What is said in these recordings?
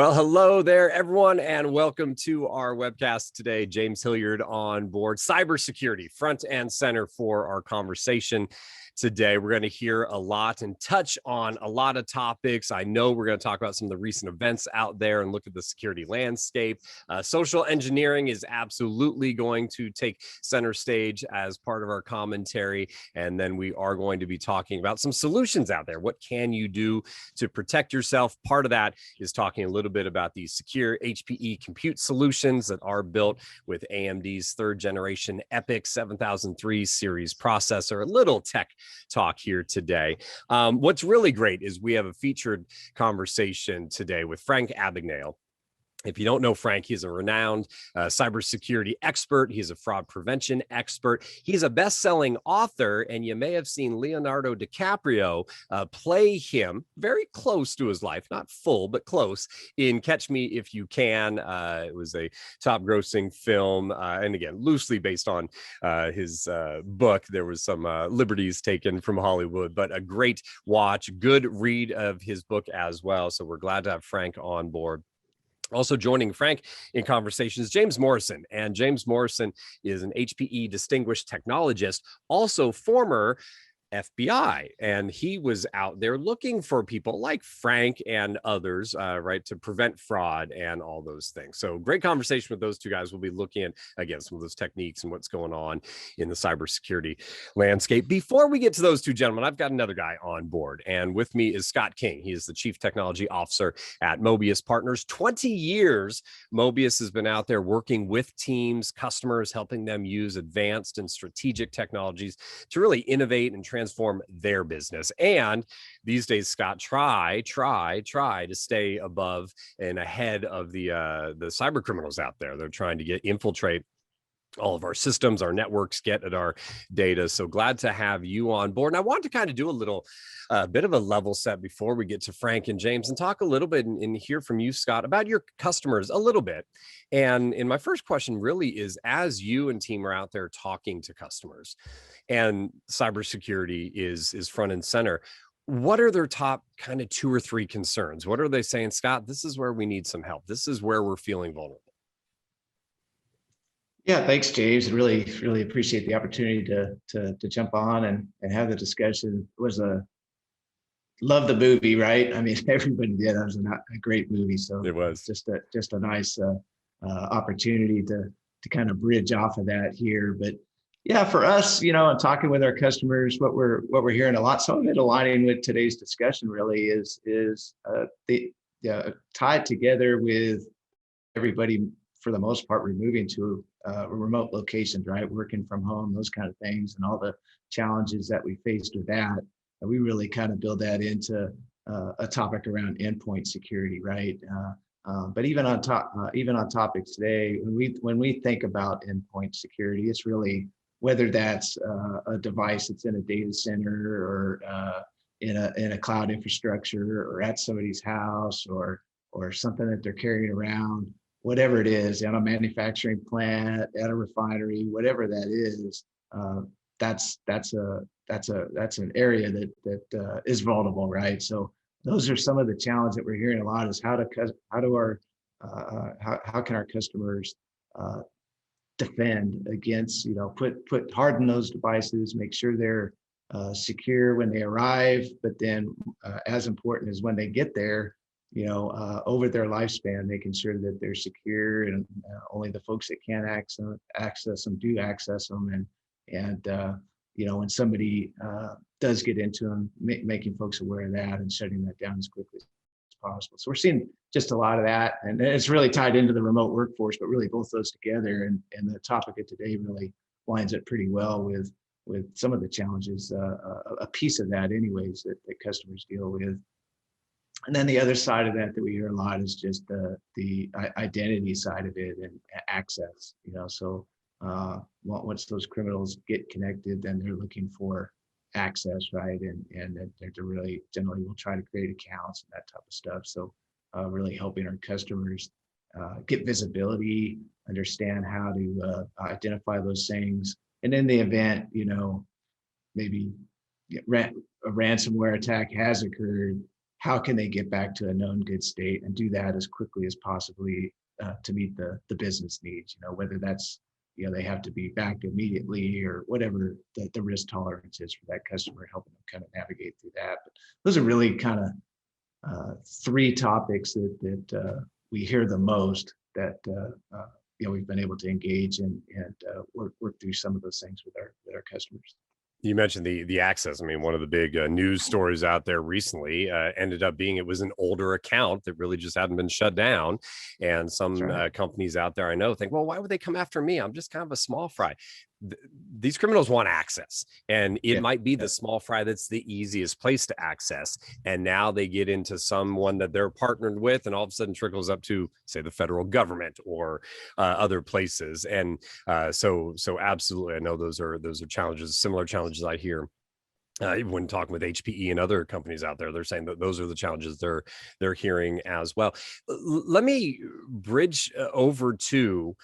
Well, hello there, everyone, and welcome to our webcast today. James Hilliard on board. Cybersecurity, front and center for our conversation today. We're going to hear a lot and touch on a lot of topics. I know we're going to talk about some of the recent events out there and look at the security landscape. Social engineering is absolutely going to take center stage as part of our commentary. And then we are going to be talking about some solutions out there. What can you do to protect yourself? Part of that is talking a little bit about these secure HPE compute solutions that are built with AMD's third generation EPYC 7003 series processor. A little tech talk here today. What's really great is we have a featured conversation today with Frank Abagnale. If you don't know Frank, he's a renowned cybersecurity expert. He's a fraud prevention expert. He's a best-selling author, and you may have seen Leonardo DiCaprio play him very close to his life, not full, but close, in Catch Me If You Can. It was a top-grossing film, and again, loosely based on his book. There was some liberties taken from Hollywood, but a great watch, good read of his book as well. So we're glad to have Frank on board. Also joining Frank in conversation is James Morrison, and James Morrison is an HPE distinguished technologist, also former FBI, and he was out there looking for people like Frank and others, right, to prevent fraud and all those things. So great conversation with those two guys. We'll be looking at, again, some of those techniques and what's going on in the cybersecurity landscape. Before we get to those two gentlemen, I've got another guy on board, and with me is Scott King. He is the Chief Technology Officer at Möbius Partners. 20 years, Möbius has been out there working with teams, customers, helping them use advanced and strategic technologies to really innovate and transform their business. And these days, Scott, try to stay above and ahead of the cybercriminals out there. They're trying to infiltrate all of our systems, our networks, get at our data. So glad to have you on board. And I want to kind of do a little bit of a level set before we get to Frank and James and talk a little bit and hear from you, Scott, about your customers a little bit. And my first question really is, as you and team are out there talking to customers and cybersecurity is front and center, what are their top kind of 2 or 3 concerns? What are they saying, Scott, this is where we need some help. This is where we're feeling vulnerable. Yeah, thanks, James. Really appreciate the opportunity to jump on and have the discussion. Love the movie, right? I mean, everybody did. It was a great movie. So it was just a nice opportunity to kind of bridge off of that here. But yeah, for us, and talking with our customers, what we're hearing a lot, some of it aligning with today's discussion really is tied together with everybody, for the most part, removing to remote locations, right? Working from home, those kind of things, and all the challenges that we faced with that. And we really kind of build that into a topic around endpoint security, right? But even on topics today, when we think about endpoint security, it's really whether that's a device that's in a data center or in a cloud infrastructure or at somebody's house or something that they're carrying around. Whatever it is, at a manufacturing plant, at a refinery, whatever that is, that's an area that is vulnerable, right? So those are some of the challenges that we're hearing a lot: is how can our customers defend against, harden those devices, make sure they're secure when they arrive, but then as important as when they get there, over their lifespan, making sure that they're secure and only the folks that can access them do access them. And when somebody does get into them, making folks aware of that and shutting that down as quickly as possible. So we're seeing just a lot of that. And it's really tied into the remote workforce, but really both those together. And the topic of today really lines up pretty well with some of the challenges, a piece of that anyways, that customers deal with. And then the other side of that we hear a lot is just the identity side of it and access. So once those criminals get connected, then they're looking for access, right? And they're really generally will try to create accounts and that type of stuff. So really helping our customers get visibility, understand how to identify those things, and in the event, maybe a ransomware attack has occurred, how can they get back to a known good state and do that as quickly as possibly to meet the business needs, whether that's, they have to be back immediately or whatever the risk tolerance is for that customer, helping them kind of navigate through that. But those are really kind of three topics that we hear the most that we've been able to engage and work through some of those things with our customers. You mentioned the access. I mean, one of the big news stories out there recently ended up being it was an older account that really just hadn't been shut down. And some companies out there I know think, well, why would they come after me? I'm just kind of a small fry. These criminals want access, and it might be the small fry that's the easiest place to access. And now they get into someone that they're partnered with, and all of a sudden trickles up to, say, the federal government or other places. And so absolutely, I know those are challenges, similar challenges I hear. When talking with HPE and other companies out there, they're saying that those are the challenges they're hearing as well. Let me bridge over to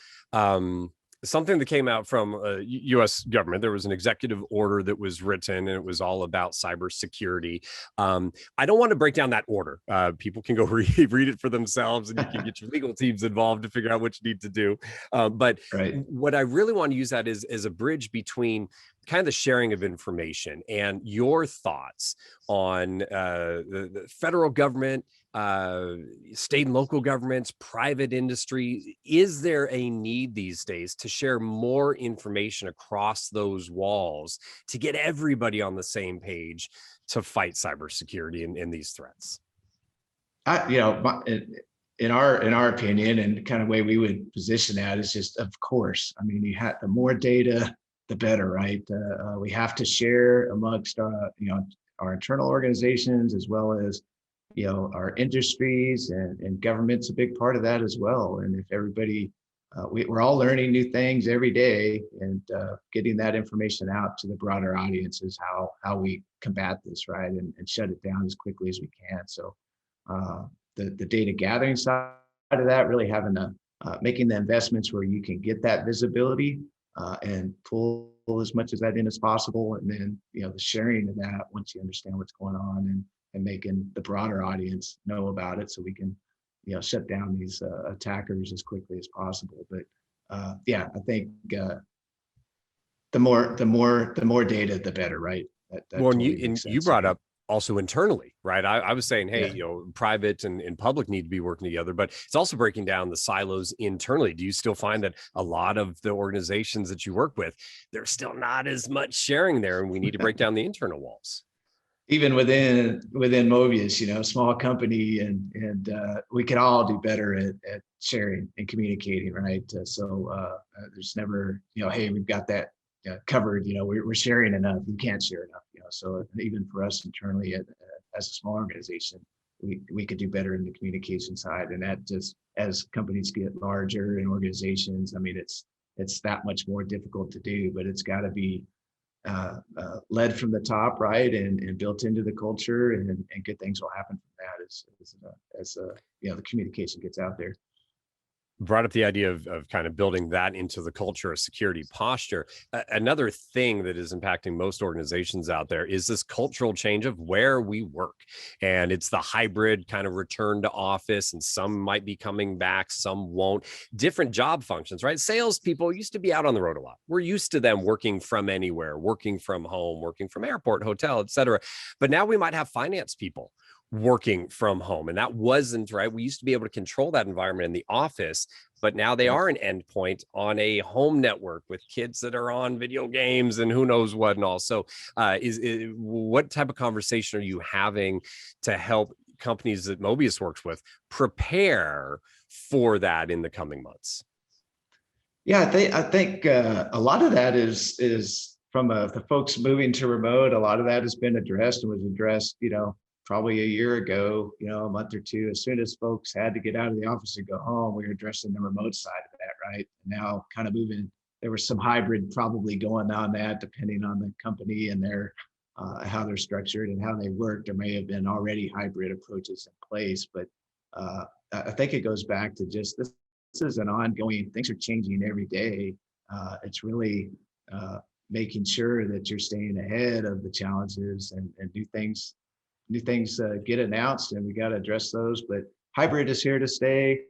something that came out from U.S. government. There was an executive order that was written, and it was all about cybersecurity. I don't want to break down that order. People can go read it for themselves, and you can get your legal teams involved to figure out what you need to do. But what I really want to use that is as a bridge between kind of the sharing of information and your thoughts on the federal government, state and local governments, private industry. Is there a need these days to share more information across those walls to get everybody on the same page to fight cybersecurity and these threats? In our opinion, and kind of way we would position that is just, of course, I mean, the more data, the better, right? We have to share amongst our internal organizations as well as our industries, and government's a big part of that as well. And if everybody, we're all learning new things every day, and getting that information out to the broader audience is how we combat this, right? And shut it down as quickly as we can. So the data gathering side of that, really having making the investments where you can get that visibility and pull as much of that in as possible. And then, the sharing of that once you understand what's going on, and making the broader audience know about it, so we can, shut down these attackers as quickly as possible. But I think the more data, the better, right? That well, totally and you brought up also internally, right? I was saying, hey, private and public need to be working together, but it's also breaking down the silos internally. Do you still find that a lot of the organizations that you work with, there's still not as much sharing there, and we need to break down the internal walls? Even within Möbius, small company, and we can all do better at sharing and communicating, right? So there's never, hey, we've got that covered. We're sharing enough. We can't share enough. So even for us internally, as a small organization, we could do better in the communication side. And that just, as companies get larger and organizations, I mean, it's that much more difficult to do, but it's got to be led from the top, right, and built into the culture, and good things will happen from that as the communication gets out there. Brought up the idea of kind of building that into the culture of security posture. Another thing that is impacting most organizations out there is this cultural change of where we work. And it's the hybrid kind of return to office, and some might be coming back, some won't. Different job functions, right? Salespeople used to be out on the road a lot. We're used to them working from anywhere, working from home, working from airport, hotel, et cetera. But now we might have finance people working from home. And that wasn't right. We used to be able to control that environment in the office, but now they are an endpoint on a home network with kids that are on video games and who knows what and all. So what type of conversation are you having to help companies that Möbius works with prepare for that in the coming months? Yeah, I think a lot of that is from the folks moving to remote. A lot of that has been addressed and was addressed, probably a year ago, a month or two. As soon as folks had to get out of the office and go home, we were addressing the remote side of that, right? Now kind of moving, there was some hybrid probably going on that, depending on the company and their how they're structured and how they work. There may have been already hybrid approaches in place, but I think it goes back to just this is an ongoing, things are changing every day. It's really making sure that you're staying ahead of the challenges and do things new things get announced, and we got to address those. But hybrid is here to stay.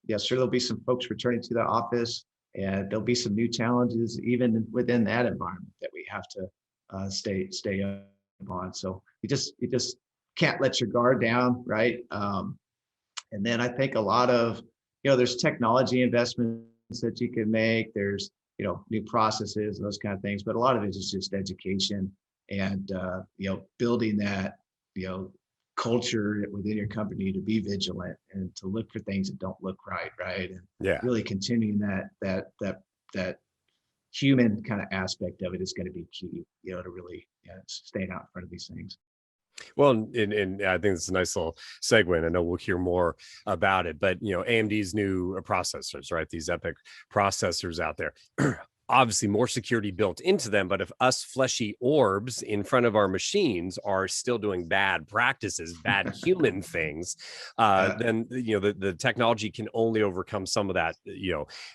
Yeah, sure, there'll be some folks returning to the office, and there'll be some new challenges even within that environment that we have to stay up on. So you just can't let your guard down, right? And then I think a lot of, there's technology investments that you can make. There's, new processes and those kind of things, but a lot of it is just education and, building that, culture within your company to be vigilant and to look for things that don't look right. And really continuing that human kind of aspect of it is going to be key, to really staying out in front of these things. Well, and I think it's a nice little segue, and I know we'll hear more about it, but AMD's new processors, right? These EPIC processors out there. Obviously more security built into them, but if us fleshy orbs in front of our machines are still doing bad practices, bad human things, then the technology can only overcome some of that,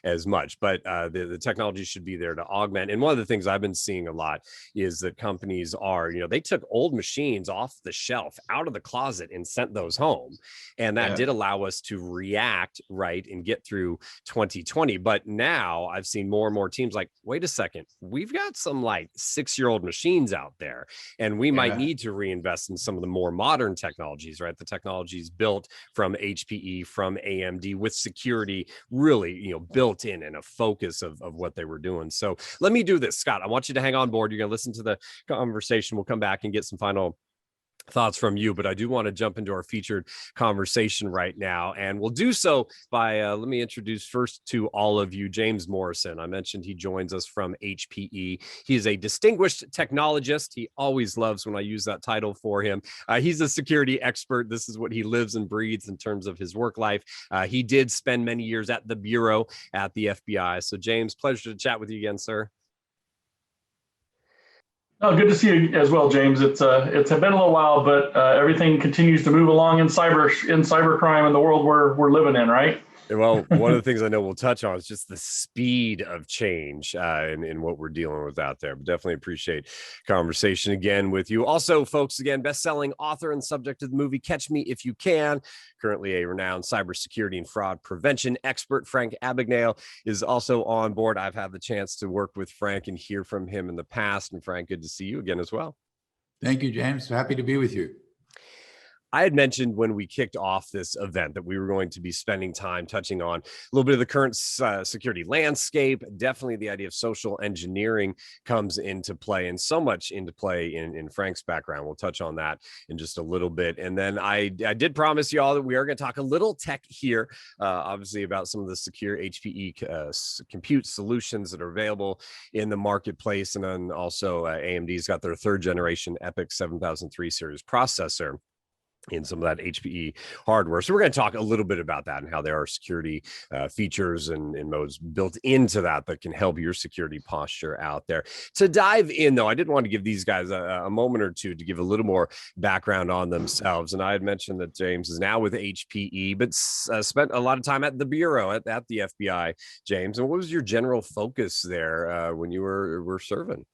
as much. But the technology should be there to augment. And one of the things I've been seeing a lot is that companies are, they took old machines off the shelf, out of the closet, and sent those home, and that did allow us to react right and get through 2020. But now I've seen more and more teams like, wait a second, we've got some like 6-year-old machines out there, and we might need to reinvest in some of the more modern technologies, right? The technologies built from HPE, from AMD, with security really, built in and a focus of what they were doing. So let me do this, Scott. I want you to hang on board. You're going to listen to the conversation. We'll come back and get some final thoughts from you, but I do want to jump into our featured conversation right now, and we'll do so by let me introduce first to all of you James Morrison. I mentioned he joins us from HPE. He is a distinguished technologist. He always loves when I use that title for him. He's a security expert. This is what he lives and breathes in terms of his work life. He did spend many years at the bureau at the FBI. So James, pleasure to chat with you again, sir. Oh, good to see you as well, James. It's been a little while, but everything continues to move along in cybercrime in the world we're living in, right? Well, one of the things I know we'll touch on is just the speed of change in what we're dealing with out there. But definitely appreciate conversation again with you. Also, folks, again, best-selling author and subject of the movie Catch Me If You Can. Currently a renowned cybersecurity and fraud prevention expert. Frank Abagnale is also on board. I've had the chance to work with Frank and hear from him in the past. And Frank, good to see you again as well. Thank you, James. Happy to be with you. I had mentioned when we kicked off this event that we were going to be spending time touching on a little bit of the current security landscape. Definitely the idea of social engineering comes into play, and so much into play in Frank's background. We'll touch on that in just a little bit. And then I did promise you all that we are going to talk a little tech here, obviously about some of the secure HPE compute solutions that are available in the marketplace. And then also AMD's got their 3rd generation EPIC 7003 series processor in some of that HPE hardware. So we're going to talk a little bit about that and how there are security features and modes built into that can help your security posture out there. To dive in, though, I did want to give these guys a moment or two to give a little more background on themselves. And I had mentioned that James is now with HPE, but spent a lot of time at the bureau at the FBI. James, and what was your general focus there when you were serving?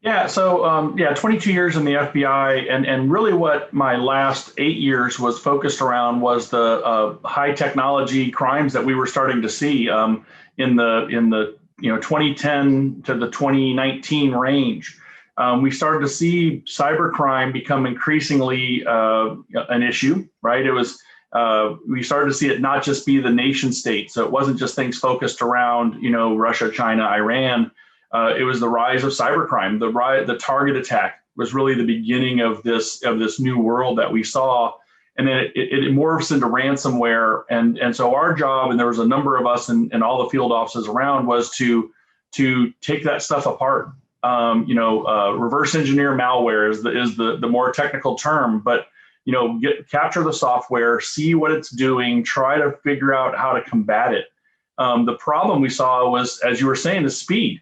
Yeah, so 22 years in the FBI, and really what my last 8 years was focused around was the high technology crimes that we were starting to see in the 2010 to the 2019 range. We started to see cybercrime become increasingly an issue, right? It was we started to see it not just be the nation state, so it wasn't just things focused around Russia, China, Iran. It was the rise of cybercrime. The target attack was really the beginning of this new world that we saw, and then it morphs into ransomware. And so our job, and there was a number of us and all the field offices around, was to take that stuff apart. Reverse engineer malware is the more technical term, but capture the software, see what it's doing, try to figure out how to combat it. The problem we saw was, as you were saying, the speed.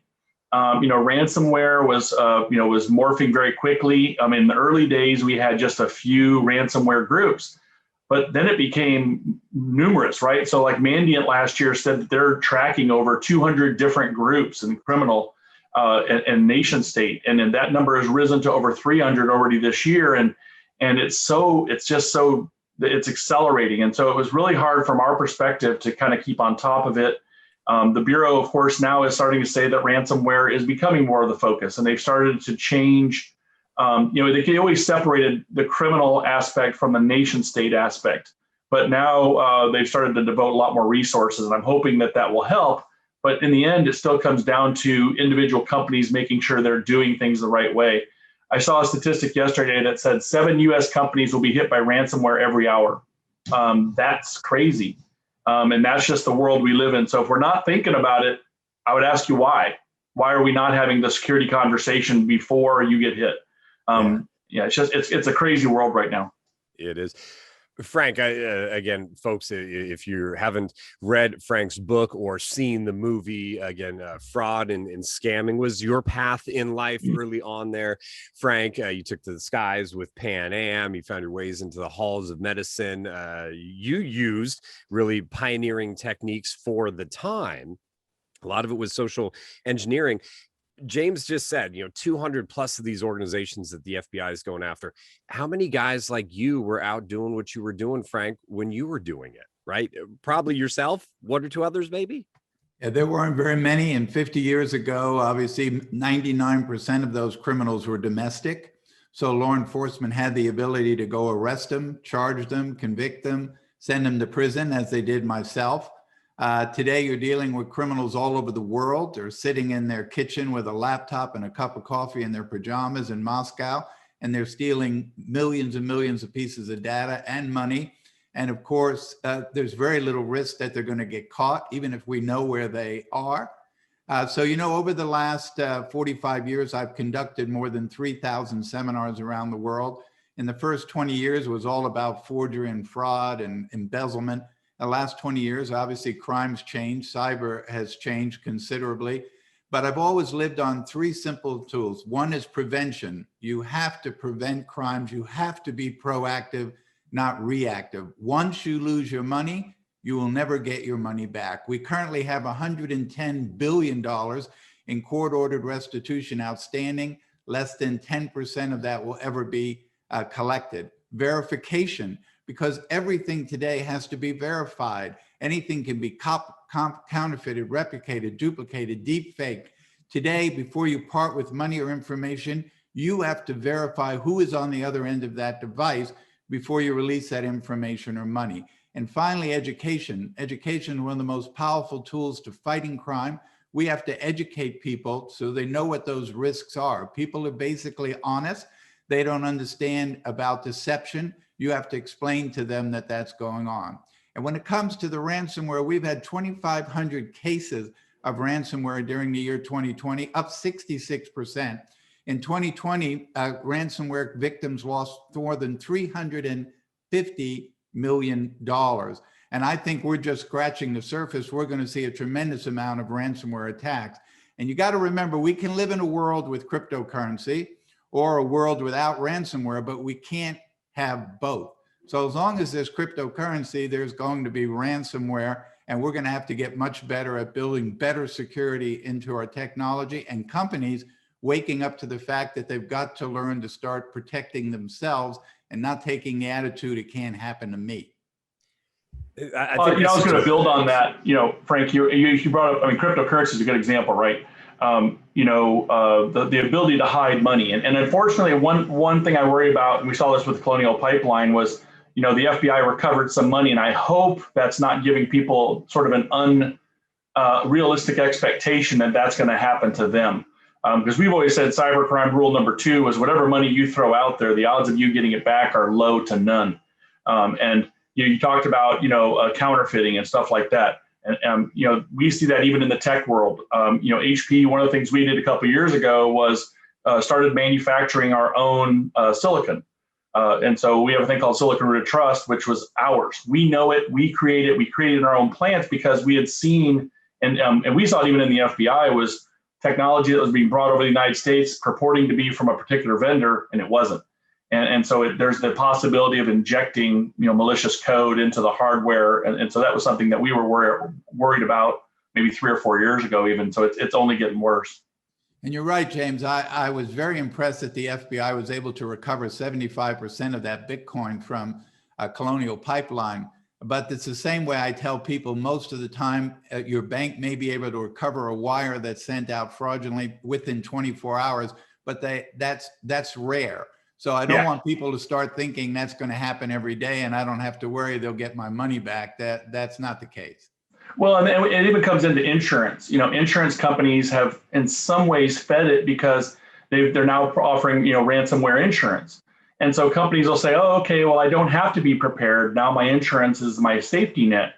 Ransomware was morphing very quickly. In the early days, we had just a few ransomware groups, but then it became numerous, right? So like Mandiant last year said that they're tracking over 200 different groups in criminal and nation state. And then that number has risen to over 300 already this year. And and it's accelerating. And so it was really hard from our perspective to kind of keep on top of it. The Bureau, of course, now is starting to say that ransomware is becoming more of the focus, and they've started to change. They always separated the criminal aspect from the nation state aspect, but now they've started to devote a lot more resources, and I'm hoping that will help. But in the end, it still comes down to individual companies making sure they're doing things the right way. I saw a statistic yesterday that said 7 U.S. companies will be hit by ransomware every hour. That's crazy. And that's just the world we live in. So if we're not thinking about it, I would ask you why. Why are we not having the security conversation before you get hit? It's a crazy world right now. It is. Frank, again, folks, if you haven't read Frank's book or seen the movie, again, fraud and scamming was your path in life early on there. Frank, you took to the skies with Pan Am. You found your ways into the halls of medicine. You used really pioneering techniques for the time. A lot of it was social engineering. James just said, 200 plus of these organizations that the FBI is going after. How many guys like you were out doing what you were doing, Frank, when you were doing it, right? Probably yourself, 1 or 2 others, maybe? Yeah, there weren't very many. And 50 years ago, obviously, 99% of those criminals were domestic. So law enforcement had the ability to go arrest them, charge them, convict them, send them to prison, as they did myself. Today, you're dealing with criminals all over the world. They're sitting in their kitchen with a laptop and a cup of coffee in their pajamas in Moscow, and they're stealing millions and millions of pieces of data and money. And of course, there's very little risk that they're going to get caught, even if we know where they are. So, over the last 45 years, I've conducted more than 3,000 seminars around the world. In the first 20 years, it was all about forgery and fraud and embezzlement. The last 20 years, obviously, crimes changed. Cyber has changed considerably. But I've always lived on 3 simple tools. One is prevention. You have to prevent crimes. You have to be proactive, not reactive. Once you lose your money, you will never get your money back. We currently have $110 billion in court-ordered restitution outstanding. Less than 10% of that will ever be collected. Verification, because everything today has to be verified. Anything can be counterfeited, replicated, duplicated, deep faked. Today, before you part with money or information, you have to verify who is on the other end of that device before you release that information or money. And finally, education. Education is one of the most powerful tools to fighting crime. We have to educate people so they know what those risks are. People are basically honest. They don't understand about deception. You have to explain to them that that's going on. And when it comes to the ransomware, we've had 2,500 cases of ransomware during the year 2020, up 66%. In 2020, ransomware victims lost more than $350 million. And I think we're just scratching the surface. We're going to see a tremendous amount of ransomware attacks. And you got to remember, we can live in a world with cryptocurrency or a world without ransomware, but we can't have both. So as long as there's cryptocurrency, there's going to be ransomware, and we're going to have to get much better at building better security into our technology, and companies waking up to the fact that they've got to learn to start protecting themselves and not taking the attitude, it can't happen to me. I was going to build on that. Frank, you brought up, cryptocurrency is a good example, right? The ability to hide money. And unfortunately, one thing I worry about, and we saw this with Colonial Pipeline, was, the FBI recovered some money. And I hope that's not giving people sort of an unrealistic expectation that that's going to happen to them. Because we've always said cybercrime rule number 2 is whatever money you throw out there, the odds of you getting it back are low to none. And you talked about, counterfeiting and stuff like that. And, we see that even in the tech world. HP, one of the things we did a couple of years ago was started manufacturing our own silicon. And so we have a thing called silicon root of trust, which was ours. We know it, we create it in our own plants because we had seen, and we saw it even in the FBI, was technology that was being brought over the United States purporting to be from a particular vendor, and it wasn't. And so there's the possibility of injecting, malicious code into the hardware. And so that was something that we were worried about maybe 3 or 4 years ago even. So it's only getting worse. And you're right, James. I was very impressed that the FBI was able to recover 75% of that Bitcoin from Colonial Pipeline. But it's the same way I tell people most of the time, your bank may be able to recover a wire that's sent out fraudulently within 24 hours, but that's rare. So I don't want people to start thinking that's going to happen every day and I don't have to worry they'll get my money back. That's not the case. Well, and it even comes into insurance. Insurance companies have in some ways fed it because they're now offering, ransomware insurance. And so companies will say, oh, okay, well, I don't have to be prepared. Now my insurance is my safety net.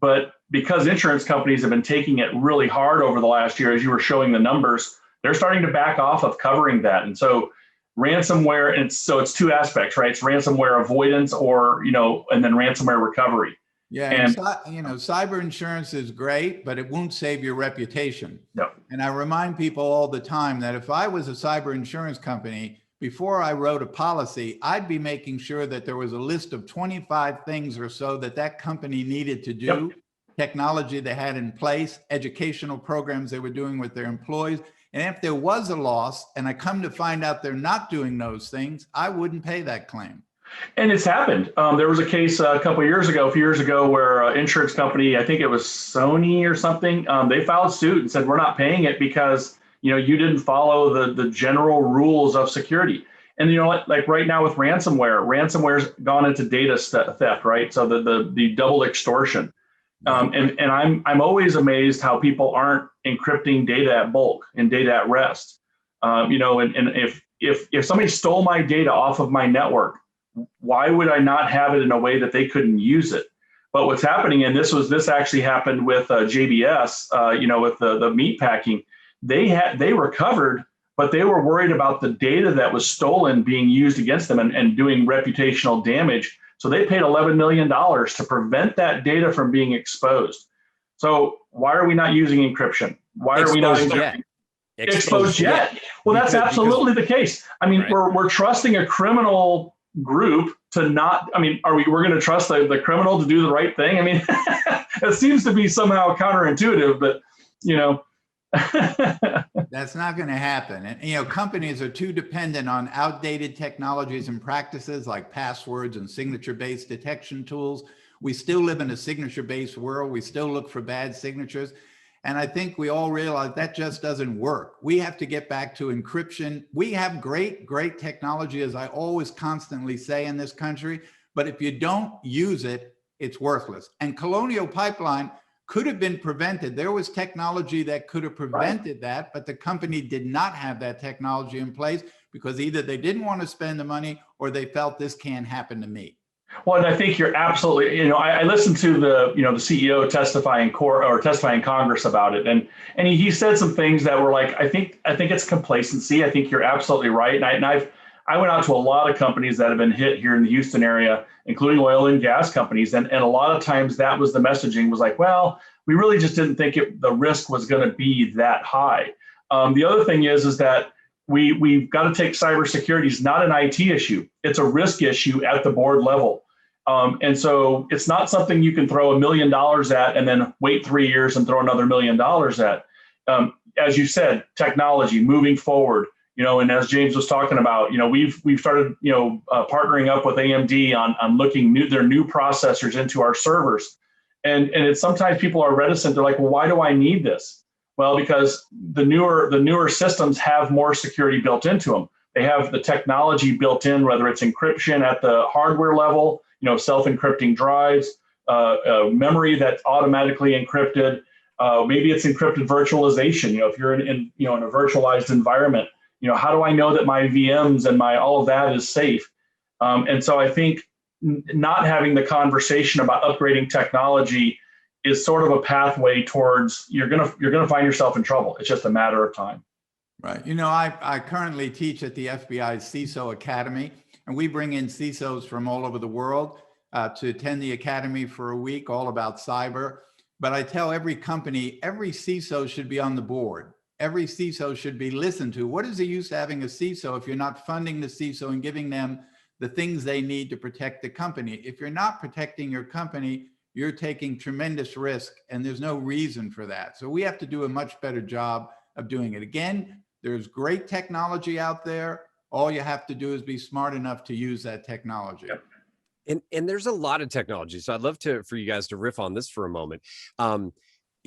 But because insurance companies have been taking it really hard over the last year, as you were showing the numbers, they're starting to back off of covering that. And so ransomware, and so it's two aspects, right? It's ransomware avoidance or, and then ransomware recovery. Yeah, and cyber insurance is great, but it won't save your reputation. No. And I remind people all the time that if I was a cyber insurance company, before I wrote a policy, I'd be making sure that there was a list of 25 things or so that company needed to do, technology they had in place, educational programs they were doing with their employees. And if there was a loss and I come to find out they're not doing those things, I wouldn't pay that claim. And it's happened. There was a case a few years ago, where an insurance company, I think it was Sony or something, they filed suit and said, we're not paying it because, you didn't follow the general rules of security. And, like right now with ransomware's gone into data theft, right? So the double extortion. And I'm always amazed how people aren't encrypting data at bulk and data at rest. And if somebody stole my data off of my network, why would I not have it in a way that they couldn't use it? But what's happening, and this actually happened with JBS, with the meat packing, they recovered, but they were worried about the data that was stolen being used against them and doing reputational damage. So they paid $11 million to prevent that data from being exposed. So why are we not using encryption? Why are we not exposed yet? Well, that's absolutely the case. I mean, we're trusting a criminal group to not, we're going to trust the criminal to do the right thing? I mean, it seems to be somehow counterintuitive, but, That's not going to happen. And, companies are too dependent on outdated technologies and practices like passwords and signature-based detection tools. We still live in a signature-based world. We still look for bad signatures. And I think we all realize that just doesn't work. We have to get back to encryption. We have great technology, as I always constantly say in this country, but if you don't use it, it's worthless. And Colonial Pipeline could have been prevented. There was technology that could have prevented that, but the company did not have that technology in place because either they didn't want to spend the money or they felt this can't happen to me. Well, and I think you're absolutely, I listened to the CEO testify in Congress about it. And he said some things that were like, I think it's complacency. I think you're absolutely right. And I went out to a lot of companies that have been hit here in the Houston area, including oil and gas companies. And a lot of times that was the messaging was like, well, we really just didn't think the risk was going to be that high. The other thing is that we've got to take cybersecurity is not an IT issue. It's a risk issue at the board level. And so it's not something you can throw $1 million at and then wait 3 years and throw another $1 million at. As you said, technology moving forward, and as James was talking about, we've started, partnering up with AMD on looking their new processors into our servers. And it's sometimes people are reticent. They're like, well, why do I need this? Well, because the newer systems have more security built into them. They have the technology built in, whether it's encryption at the hardware level, self-encrypting drives, memory that's automatically encrypted. Maybe it's encrypted virtualization. If you're in a virtualized environment, how do I know that my VMs and all of that is safe? And so I think not having the conversation about upgrading technology is sort of a pathway towards you're gonna find yourself in trouble. It's just a matter of time. Right. I currently teach at the FBI's CISO Academy, and we bring in CISOs from all over the world to attend the academy for a week, all about cyber. But I tell every company, every CISO should be on the board. Every CISO should be listened to. What is the use of having a CISO if you're not funding the CISO and giving them the things they need to protect the company? If you're not protecting your company, you're taking tremendous risk, and there's no reason for that. So we have to do a much better job of doing it. Again, There's great technology out there. All you have to do is be smart enough to use that technology. Yep. And there's a lot of technology. So I'd love for you guys to riff on this for a moment.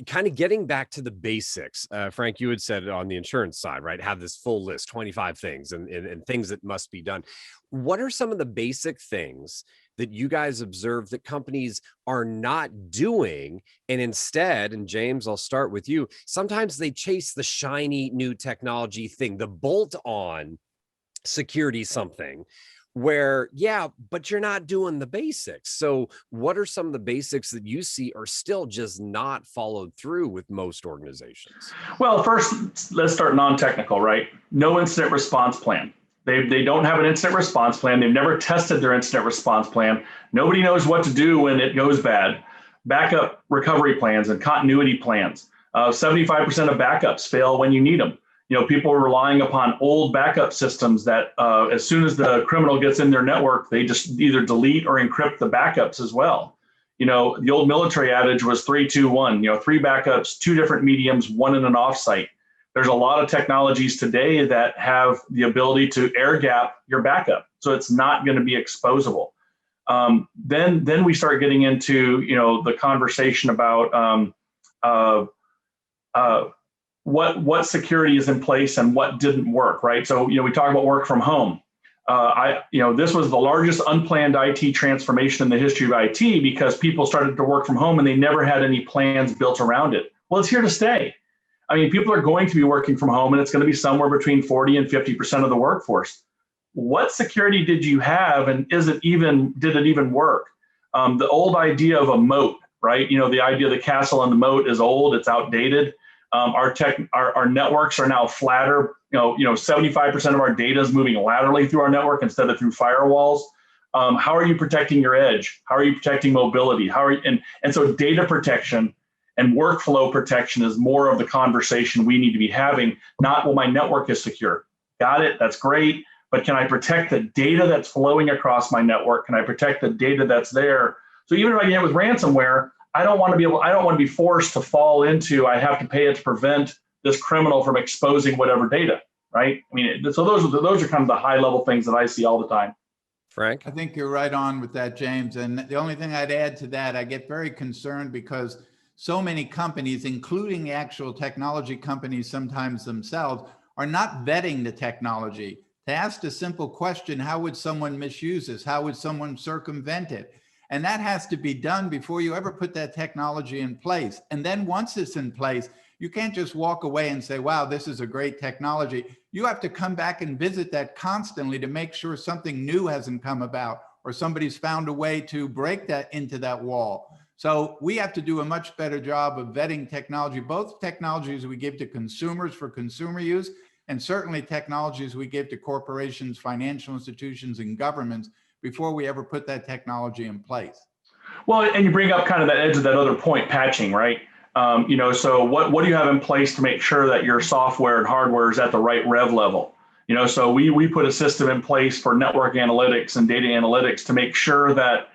Kind of getting back to the basics. Frank, you had said on the insurance side, right? Have this full list, 25 things and things that must be done. What are some of the basic things that you guys observe that companies are not doing? And instead, and James, I'll start with you. Sometimes they chase the shiny new technology thing, the bolt on security something where, yeah, but you're not doing the basics. So what are some of the basics that you see are still just not followed through with most organizations? Well, first, let's start non-technical, right? No incident response plan. They don't have an incident response plan. They've never tested their incident response plan. Nobody knows what to do when it goes bad. Backup recovery plans and continuity plans. 75% of backups fail when you need them. People are relying upon old backup systems that as soon as the criminal gets in their network, they just either delete or encrypt the backups as well. The old military adage was 3, 2, 1, 3 backups, 2 different mediums, 1 in an offsite. There's a lot of technologies today that have the ability to air gap your backup. So it's not going to be exposable. Then we start getting into, the conversation about what security is in place and what didn't work, right? So, we talk about work from home. This was the largest unplanned IT transformation in the history of IT because people started to work from home and they never had any plans built around it. Well, it's here to stay. People are going to be working from home and it's going to be somewhere between 40 and 50% of the workforce. What security did you have and did it even work? The old idea of a moat, right? The idea of the castle and the moat is old, it's outdated. Our networks are now flatter. 75% of our data is moving laterally through our network instead of through firewalls. How are you protecting your edge? How are you protecting mobility? And so data protection and workflow protection is more of the conversation we need to be having, not, well, my network is secure. Got it, that's great. But can I protect the data that's flowing across my network? Can I protect the data that's there? So even if I get hit with ransomware, I don't want to be forced to fall into, I have to pay it to prevent this criminal from exposing whatever data, right? So those are kind of the high level things that I see all the time. Frank? I think you're right on with that, James. And the only thing I'd add to that, I get very concerned because so many companies, including the actual technology companies sometimes themselves, are not vetting the technology. To ask a simple question, how would someone misuse this? How would someone circumvent it? And that has to be done before you ever put that technology in place. And then once it's in place, you can't just walk away and say, wow, this is a great technology. You have to come back and visit that constantly to make sure something new hasn't come about or somebody's found a way to break that into that wall. So we have to do a much better job of vetting technology, both technologies we give to consumers for consumer use, and certainly technologies we give to corporations, financial institutions, and governments before we ever put that technology in place. Well, and you bring up kind of that edge of that other point, patching, right? So what do you have in place to make sure that your software and hardware is at the right rev level? So we put a system in place for network analytics and data analytics to make sure that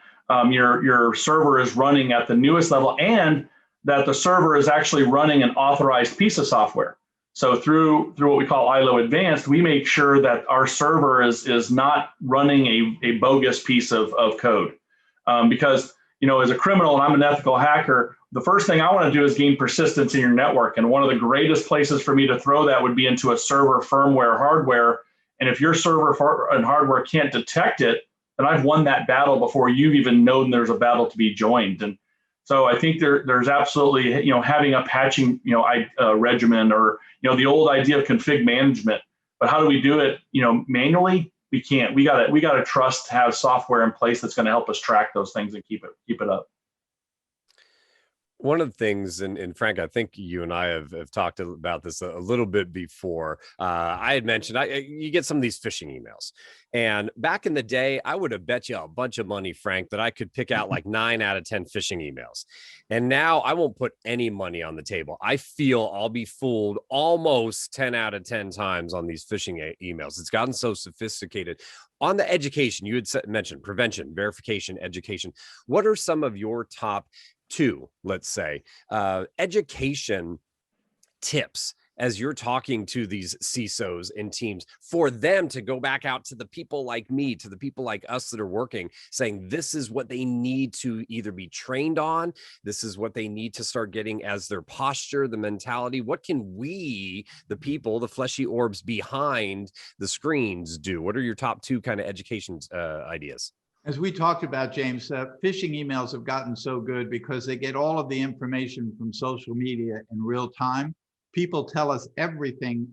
your server is running at the newest level and that the server is actually running an authorized piece of software. So through what we call ILO Advanced, we make sure that our server is not running a bogus piece of code. Because, as a criminal and I'm an ethical hacker, the first thing I want to do is gain persistence in your network. And one of the greatest places for me to throw that would be into a server firmware hardware. And if your server and hardware can't detect it, then I've won that battle before you've even known there's a battle to be joined. And so I think there's absolutely, having a patching, regimen or, the old idea of config management. But how do we do it, manually? We can't. We got to trust to have software in place that's going to help us track those things and keep it up. One of the things, and Frank, I think you and I have talked about this a little bit before. I had mentioned you get some of these phishing emails. And back in the day, I would have bet you a bunch of money, Frank, that I could pick out like 9 out of 10 phishing emails. And now I won't put any money on the table. I feel I'll be fooled almost 10 out of 10 times on these phishing emails. It's gotten so sophisticated. On the education, you had mentioned prevention, verification, education. What are some of your top 2, let's say, education tips as you're talking to these CISOs and teams, for them to go back out to the people like me, to the people like us that are working, saying this is what they need to either be trained on, this is what they need to start getting as their posture, the mentality? What can we, the people, the fleshy orbs behind the screens, do? What are your top two kind of education ideas? As we talked about, James, phishing emails have gotten so good because they get all of the information from social media in real time. People tell us everything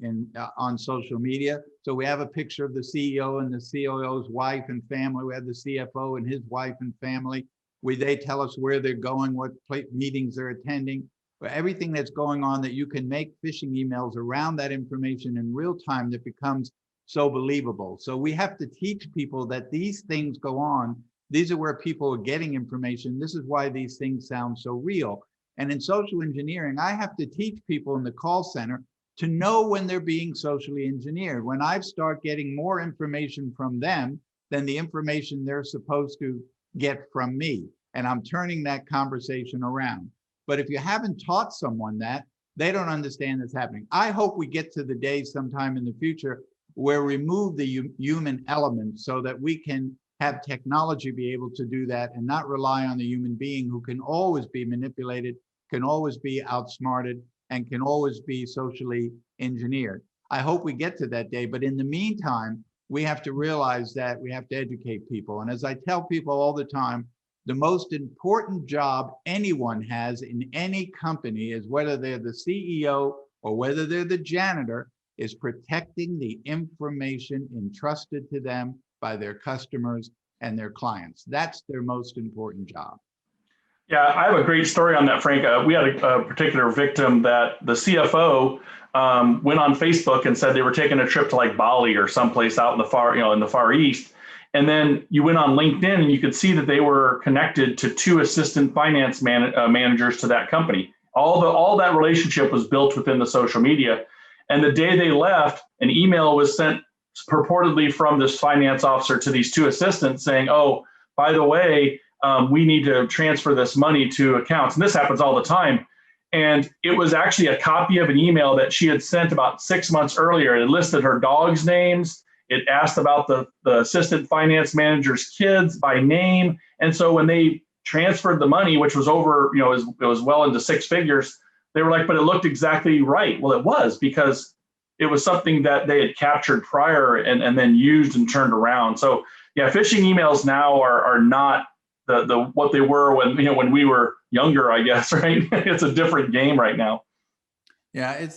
on social media. So we have a picture of the CEO and the COO's wife and family. We have the CFO and his wife and family. They tell us where they're going, what meetings they're attending, everything that's going on, that you can make phishing emails around that information in real time that becomes so believable. So we have to teach people that these things go on. These are where people are getting information. This is why these things sound so real. And in social engineering, I have to teach people in the call center to know when they're being socially engineered. When I start getting more information from them than the information they're supposed to get from me, and I'm turning that conversation around. But if you haven't taught someone that, they don't understand that's happening. I hope we get to the day sometime in the future where we remove the human element so that we can have technology be able to do that and not rely on the human being, who can always be manipulated, can always be outsmarted, and can always be socially engineered. I hope we get to that day, but in the meantime, we have to realize that we have to educate people. And as I tell people all the time, the most important job anyone has in any company is, whether they're the CEO or whether they're the janitor, is protecting the information entrusted to them by their customers and their clients. That's their most important job. Yeah, I have a great story on that, Frank. We had a particular victim that the CFO went on Facebook and said they were taking a trip to like Bali or someplace out in the Far East. And then you went on LinkedIn and you could see that they were connected to two assistant finance managers to that company. All that relationship was built within the social media. And the day they left, an email was sent purportedly from this finance officer to these two assistants saying, oh, by the way, we need to transfer this money to accounts. And this happens all the time. And it was actually a copy of an email that she had sent about 6 months earlier. It listed her dog's names. It asked about the assistant finance manager's kids by name. And so when they transferred the money, which was over, it was well into six figures, they were like, but it looked exactly right. Well, it was, because it was something that they had captured prior and then used and turned around. So yeah, phishing emails now are not the what they were when we were younger, I guess, right? It's a different game right now. Yeah,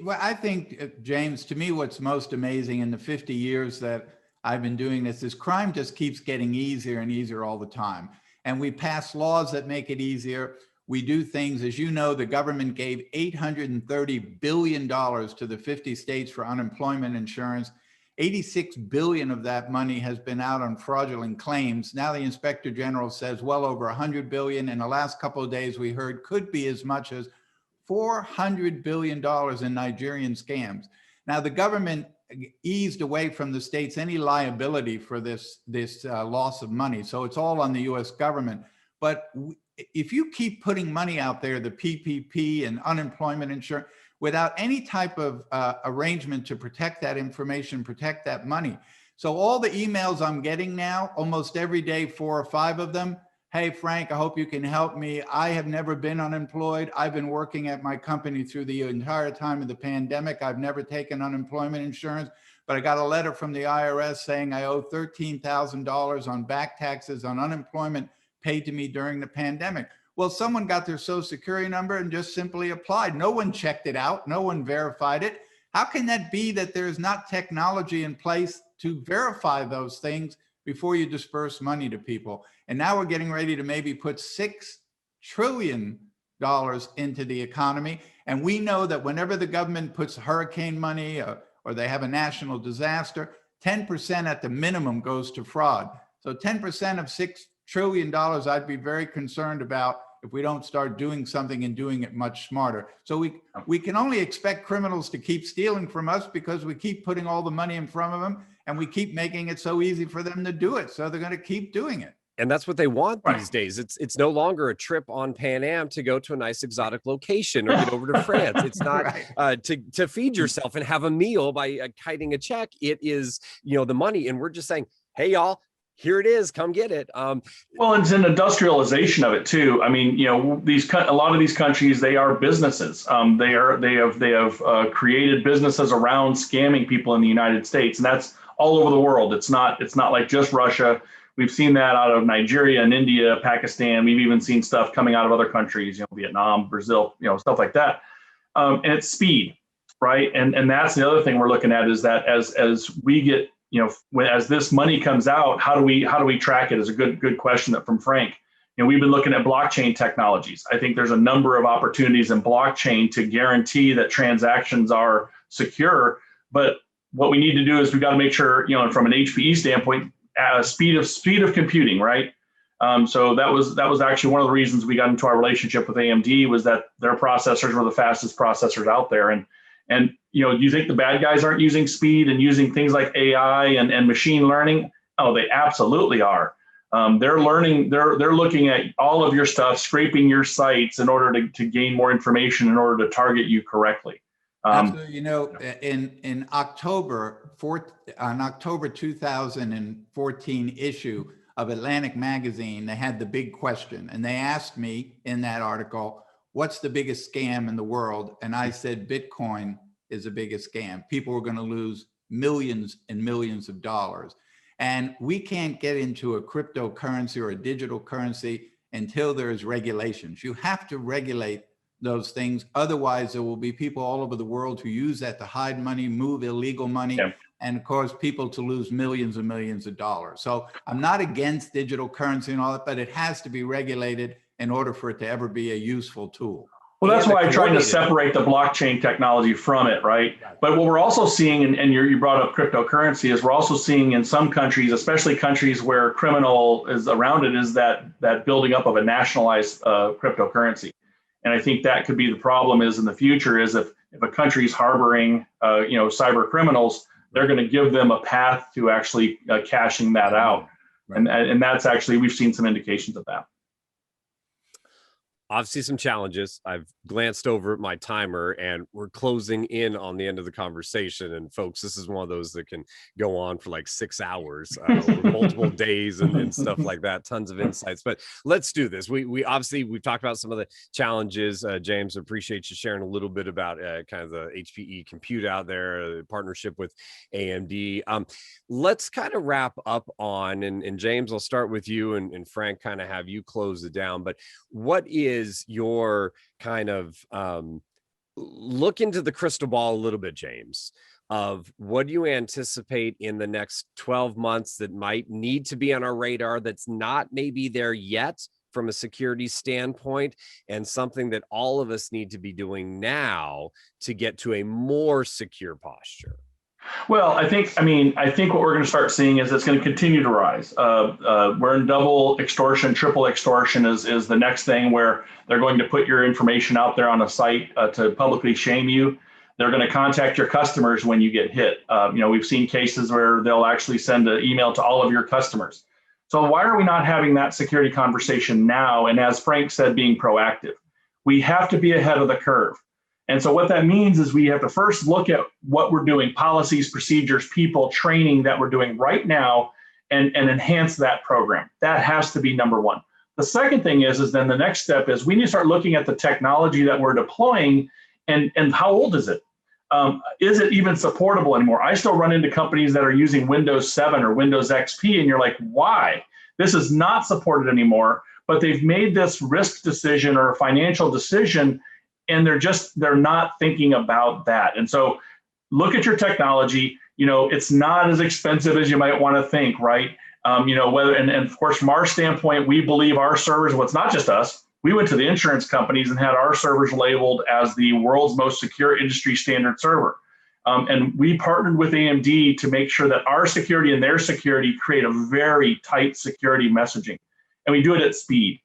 well, I think, James, to me, what's most amazing in the 50 years that I've been doing this is crime just keeps getting easier and easier all the time. And we pass laws that make it easier. We do things, as you know, the government gave $830 billion to the 50 states for unemployment insurance. 86 billion of that money has been out on fraudulent claims. Now the Inspector General says well over 100 billion. In the last couple of days, we heard could be as much as $400 billion in Nigerian scams. Now the government eased away from the states any liability for this loss of money. So it's all on the US government. But if you keep putting money out there, the PPP and unemployment insurance, without any type of arrangement to protect that information, protect that money. So all the emails I'm getting now, almost every day, 4 or 5 of them, hey, Frank, I hope you can help me. I have never been unemployed. I've been working at my company through the entire time of the pandemic. I've never taken unemployment insurance, but I got a letter from the IRS saying I owe $13,000 on back taxes on unemployment paid to me during the pandemic. Well, someone got their Social Security number and just simply applied. No one checked it out. No one verified it. How can that be that there's not technology in place to verify those things before you disperse money to people? And now we're getting ready to maybe put $6 trillion into the economy. And we know that whenever the government puts hurricane money or they have a national disaster, 10% at the minimum goes to fraud. So 10% of $6 trillion, I'd be very concerned about if we don't start doing something and doing it much smarter. So we can only expect criminals to keep stealing from us because we keep putting all the money in front of them and we keep making it so easy for them to do it. So they're going to keep doing it. And that's what they want Right. these days. It's no longer a trip on Pan Am to go to a nice exotic location or get over to France. It's not Right. to feed yourself and have a meal by kiting a check. It is, the money. And we're just saying, hey, y'all, here it is. Come get it. Well, it's an industrialization of it too. I mean, a lot of these countries, they are businesses. They have created businesses around scamming people in the United States, and that's all over the world. It's not like just Russia. We've seen that out of Nigeria and India, Pakistan. We've even seen stuff coming out of other countries, Vietnam, Brazil, stuff like that. And it's speed, right? And that's the other thing we're looking at, is that as we get, as this money comes out, how do we track it? Is a good question from Frank. We've been looking at blockchain technologies. I think there's a number of opportunities in blockchain to guarantee that transactions are secure. But what we need to do is we've got to make sure, from an HPE standpoint, speed of computing, right? So that was actually one of the reasons we got into our relationship with AMD, was that their processors were the fastest processors out there. And do you think the bad guys aren't using speed and using things like AI and machine learning? Oh, they absolutely are. They're learning. They're looking at all of your stuff, scraping your sites in order to gain more information in order to target you correctly. Absolutely. In October 2014 issue of Atlantic Magazine, they had the big question, and they asked me in that article, what's the biggest scam in the world? And I said, Bitcoin is the biggest scam. People are going to lose millions and millions of dollars. And we can't get into a cryptocurrency or a digital currency until there's regulations. You have to regulate those things. Otherwise, there will be people all over the world who use that to hide money, move illegal money, and cause people to lose millions and millions of dollars. So I'm not against digital currency and all that, but it has to be regulated in order for it to ever be a useful tool. Well, that's why I'm trying to separate the blockchain technology from it, right? But what we're also seeing, and you brought up cryptocurrency, is we're also seeing in some countries, especially countries where criminal is around it, is that building up of a nationalized cryptocurrency. And I think that could be the problem is in the future is if a country's harboring, cyber criminals, they're going to give them a path to actually cashing that out. Right. And that's actually, we've seen some indications of that. Obviously some challenges. I've glanced over at my timer and we're closing in on the end of the conversation. And folks, this is one of those that can go on for like 6 hours, over multiple days and stuff like that. Tons of insights, but let's do this. We obviously, we've talked about some of the challenges. James, appreciate you sharing a little bit about kind of the HPE compute out there, partnership with AMD. Let's kind of wrap up on, and James, I'll start with you and Frank, kind of have you close it down, but what is your kind of look into the crystal ball a little bit, James, of what do you anticipate in the next 12 months that might need to be on our radar that's not maybe there yet from a security standpoint, and something that all of us need to be doing now to get to a more secure posture? Well, I think what we're going to start seeing is it's going to continue to rise. We're in double extortion, triple extortion is the next thing, where they're going to put your information out there on a site to publicly shame you. They're going to contact your customers when you get hit. We've seen cases where they'll actually send an email to all of your customers. So why are we not having that security conversation now? And as Frank said, being proactive. We have to be ahead of the curve. And so what that means is we have to first look at what we're doing, policies, procedures, people, training that we're doing right now, and enhance that program. That has to be number one. The second thing is then the next step is we need to start looking at the technology that we're deploying and how old is it? Is it even supportable anymore? I still run into companies that are using Windows 7 or Windows XP, and you're like, why? This is not supported anymore, but they've made this risk decision or a financial decision, and they're not thinking about that. And so look at your technology. It's not as expensive as you might want to think, right? And of course, from our standpoint, we believe our servers, well, it's not just us. We went to the insurance companies and had our servers labeled as the world's most secure industry standard server. And we partnered with AMD to make sure that our security and their security create a very tight security messaging. And we do it at speed.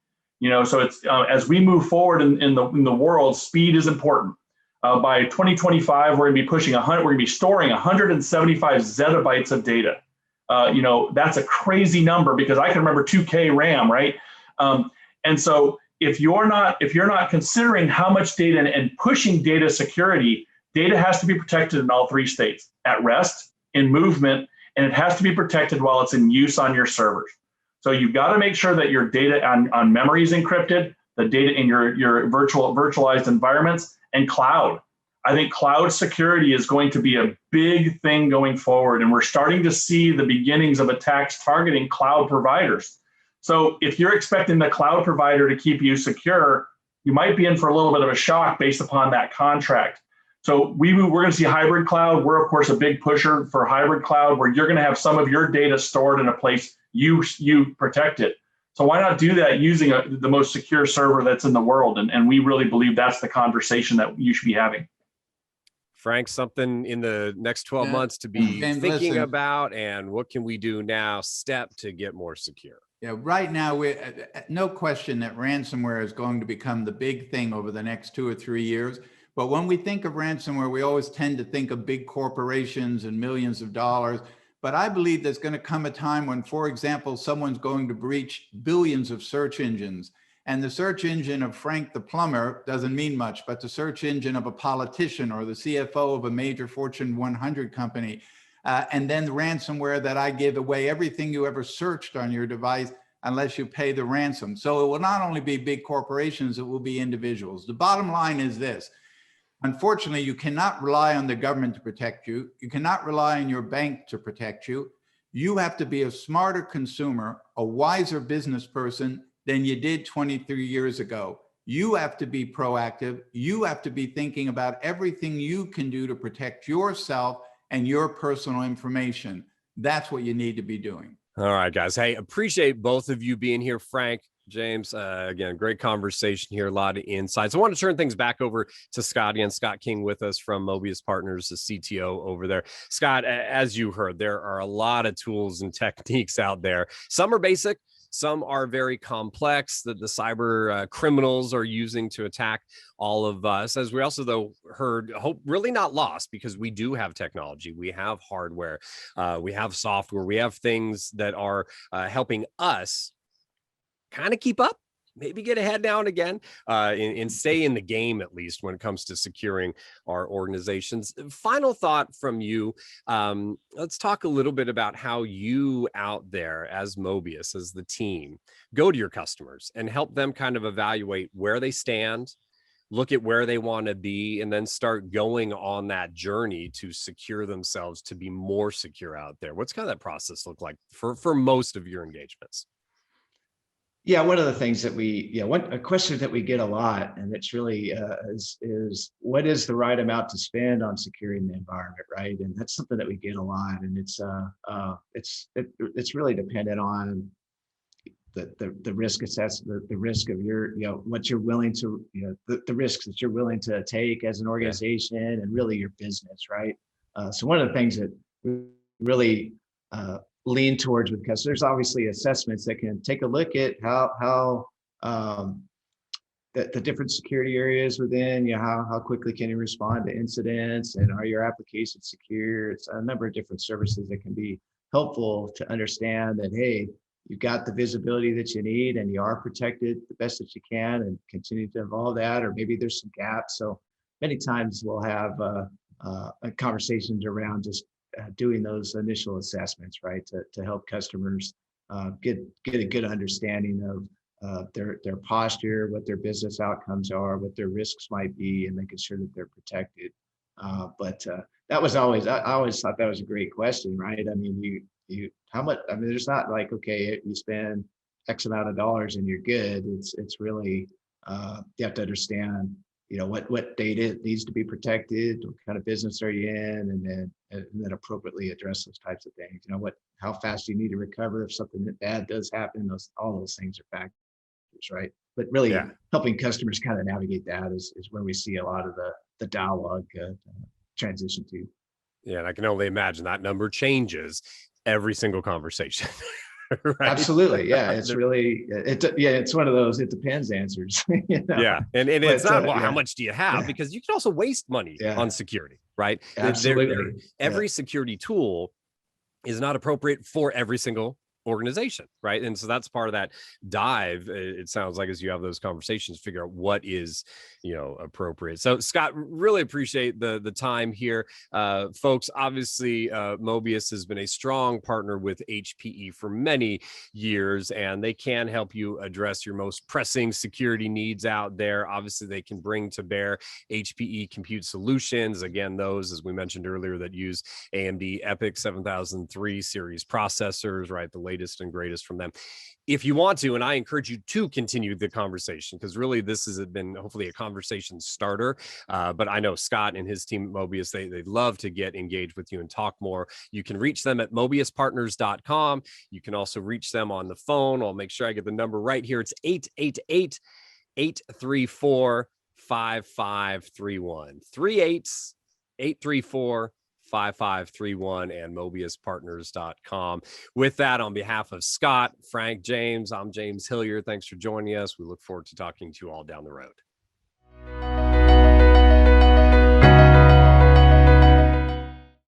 So it's as we move forward in the world, speed is important. By 2025, we're going to be storing 175 zettabytes of data. That's a crazy number because I can remember 2K RAM, right? And so if you're not considering how much data and pushing data security, data has to be protected in all three states: at rest, in movement, and it has to be protected while it's in use on your servers. So you've got to make sure that your data on memory is encrypted, the data in your virtualized environments, and cloud. I think cloud security is going to be a big thing going forward, and we're starting to see the beginnings of attacks targeting cloud providers. So if you're expecting the cloud provider to keep you secure, you might be in for a little bit of a shock based upon that contract. So we're going to see hybrid cloud. We're, of course, a big pusher for hybrid cloud, where you're going to have some of your data stored in a place you protect it. So why not do that using the most secure server that's in the world? And we really believe that's the conversation that you should be having. Frank, something in the next 12 months to be thinking about, and what can we do now, step to get more secure? Yeah, right now, no question that ransomware is going to become the big thing over the next 2 or 3 years. But when we think of ransomware, we always tend to think of big corporations and millions of dollars. But I believe there's going to come a time when, for example, someone's going to breach billions of search engines. And the search engine of Frank the plumber doesn't mean much, but the search engine of a politician or the CFO of a major Fortune 100 company, and then the ransomware that I give away everything you ever searched on your device unless you pay the ransom. So it will not only be big corporations, it will be individuals. The bottom line is this. Unfortunately, you cannot rely on the government to protect you. You cannot rely on your bank to protect you. You have to be a smarter consumer, a wiser business person than you did 23 years ago. You have to be proactive. You have to be thinking about everything you can do to protect yourself and your personal information. That's what you need to be doing. All right, guys. Hey, appreciate both of you being here. Frank, James, again, great conversation here, a lot of insights. I want to turn things back over to Scott and Scott King with us from Möbius Partners, the CTO over there. Scott, as you heard, there are a lot of tools and techniques out there. Some are basic, some are very complex that the cyber criminals are using to attack all of us. As we also, though, heard, hope really not lost, because we do have technology, we have hardware, we have software, we have things that are helping us kind of keep up, maybe get ahead now and again, and stay in the game, at least when it comes to securing our organizations. Final thought from you. Let's talk a little bit about how you out there as Möbius, as the team, go to your customers and help them kind of evaluate where they stand, look at where they want to be, and then start going on that journey to secure themselves to be more secure out there. What's kind of that process look like for most of your engagements? Yeah, one of the things that a question that we get a lot, and it's really is what is the right amount to spend on securing the environment, right? And that's something that we get a lot, and it's really dependent on the risk assessment, the risk of your, what you're willing to, the risks that you're willing to take as an organization, and really your business, right? So one of the things that we really lean towards with customers, there's obviously assessments that can take a look at how the different security areas within, how quickly can you respond to incidents, and are your applications secure? It's a number of different services that can be helpful to understand that, hey, you've got the visibility that you need and you are protected the best that you can, and continue to evolve that, or maybe there's some gaps. So many times we'll have conversations around just doing those initial assessments, right, to help customers get a good understanding of their posture, what their business outcomes are, what their risks might be, and making sure that they're protected. But that was always, I always thought that was a great question, right? I mean, how much? I mean, there's not like, okay, you spend X amount of dollars and you're good. It's really you have to understand, what data needs to be protected, what kind of business are you in, and then appropriately address those types of things. How fast you need to recover if something bad does happen. All those things are factors, right? But really helping customers kind of navigate that is where we see a lot of the dialogue transition to. Yeah, and I can only imagine that number changes every single conversation. Right? Absolutely. Yeah. It's really, it's one of those, it depends answers. Yeah. And it's not, how much do you have? Because you can also waste money on security, right? Absolutely. Every security tool is not appropriate for every single organization, right? And so that's part of that dive. It sounds like, as you have those conversations, figure out what is, appropriate. So Scott, really appreciate the time here. Folks, obviously, Möbius has been a strong partner with HPE for many years, and they can help you address your most pressing security needs out there. Obviously, they can bring to bear HPE compute solutions. Again, those, as we mentioned earlier, that use AMD EPYC 7003 series processors, right? The latest and greatest from them. If you want to, and I encourage you to continue the conversation, because really this has been hopefully a conversation starter. But I know Scott and his team at Möbius, they'd love to get engaged with you and talk more. You can reach them at MöbiusPartners.com. You can also reach them on the phone. I'll make sure I get the number right here. It's 888-834-5531. 3-8-834-5531 and MöbiusPartners.com. With that, on behalf of Scott, Frank, James, I'm James Hilliard. Thanks for joining us. We look forward to talking to you all down the road.